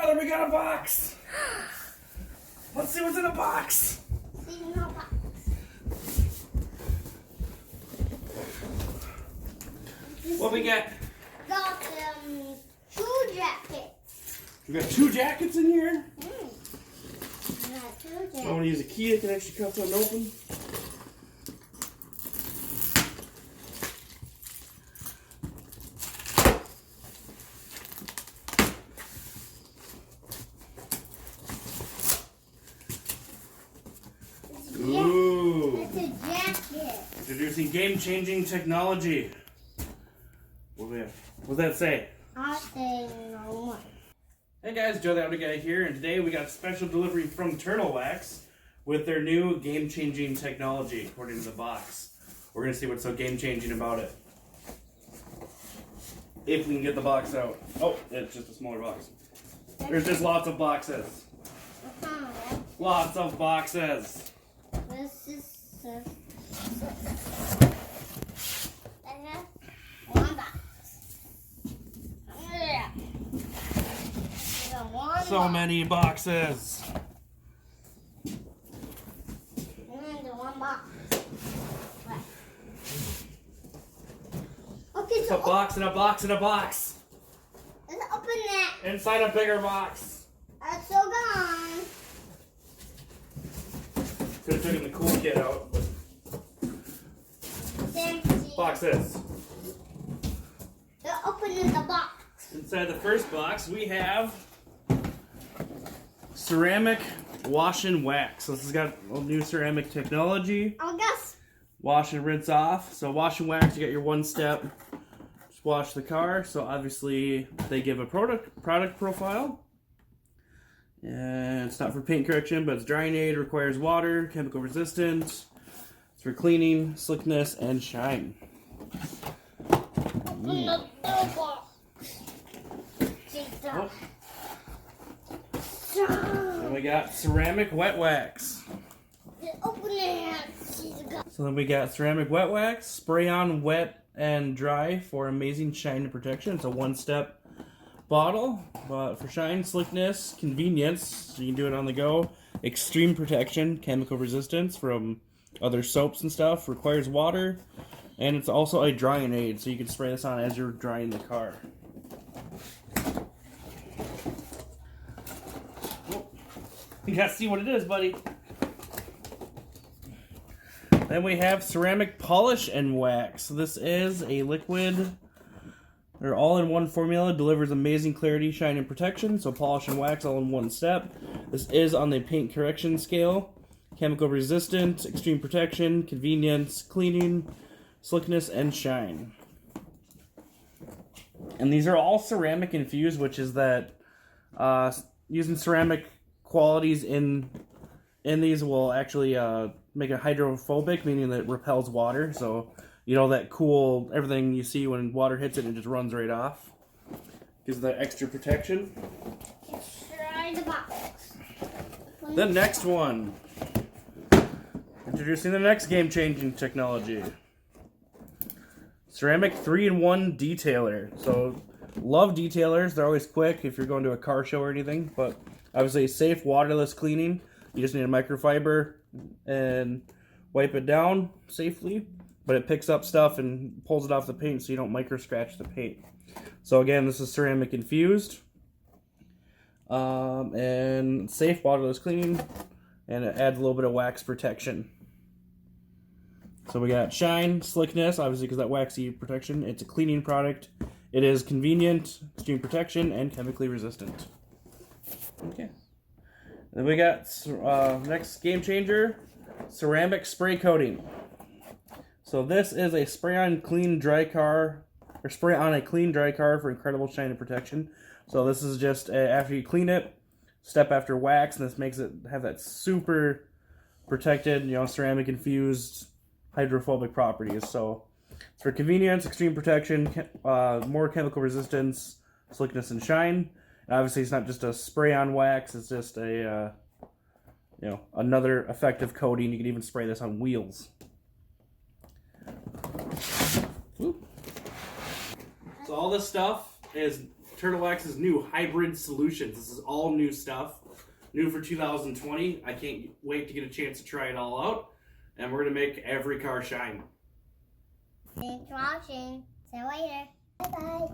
Tyler, we got a box. Let's see what's in the box. What we got? Got 2 jackets. We got 2 jackets in here. Got 2 jackets. I want to use a key that can actually cut something open. Ooh. It's a jacket. Introducing game-changing technology. What's that say? I'll say no more. Hey guys, Joe the Outer Guy here, and today we got a special delivery from Turtle Wax with their new game-changing technology, according to the box. We're going to see what's so game-changing about it. If we can get the box out. Oh, it's just a smaller box. There's just lots of boxes. Lots of boxes. This is one box. Yeah. So many boxes. And the one box. Okay, It's a box in a box in a box. let's open that. Inside a bigger box. That's so gone. Could have taken the cool kit out. Empty. Boxes. They're opening the box. Inside the first box, we have ceramic wash and wax. So this has got a new ceramic technology. I guess. Wash and rinse off. So wash and wax, you got your one step. Just wash the car. So obviously they give a product profile. And it's not for paint correction, but it's drying aid, requires water, chemical resistant. It's for cleaning, slickness, and shine. Open the box. Oh. Then we got ceramic wet wax. Open it. So then we got ceramic wet wax, spray on wet and dry for amazing shine and protection. It's a one-step bottle, but for shine, slickness, convenience, so you can do it on the go. Extreme protection, chemical resistance from other soaps and stuff, requires water, and it's also a drying aid, so you can spray this on as you're drying the car. Oh, you gotta see what it is, buddy. Then we have ceramic polish and wax. This is a liquid. They're all-in-one formula, delivers amazing clarity, shine, and protection. So polish and wax all in one step. This is on the paint correction scale. Chemical resistant, extreme protection, convenience, cleaning, slickness, and shine. And these are all ceramic infused, which is that using ceramic qualities in these will actually make it hydrophobic, meaning that it repels water. So you know that cool, everything you see when water hits it, it just runs right off. Gives that extra protection. Try the box. The next one. Introducing the next game-changing technology. Ceramic 3-in-1 detailer. So, love detailers. They're always quick if you're going to a car show or anything. But obviously, safe, waterless cleaning. You just need a microfiber and wipe it down safely. But it picks up stuff and pulls it off the paint so you don't micro-scratch the paint. So again, this is ceramic infused. And safe, waterless cleaning. And it adds a little bit of wax protection. So we got shine, slickness, obviously because that waxy protection. It's a cleaning product. It is convenient, extreme protection, and chemically resistant. Okay. Then we got next game changer, ceramic spray coating. So this is a spray on a clean dry car for incredible shine and protection. So this is just after you clean it, step after wax, and this makes it have that super protected, ceramic infused hydrophobic properties. So it's for convenience, extreme protection, more chemical resistance, slickness, and shine. And obviously, it's not just a spray on wax; it's just a another effective coating. You can even spray this on wheels. Woo. So all this stuff is Turtle Wax's new hybrid solutions. This is all new stuff. New for 2020. I can't wait to get a chance to try it all out. And we're going to make every car shine. Thanks for watching. See you later. Bye-bye.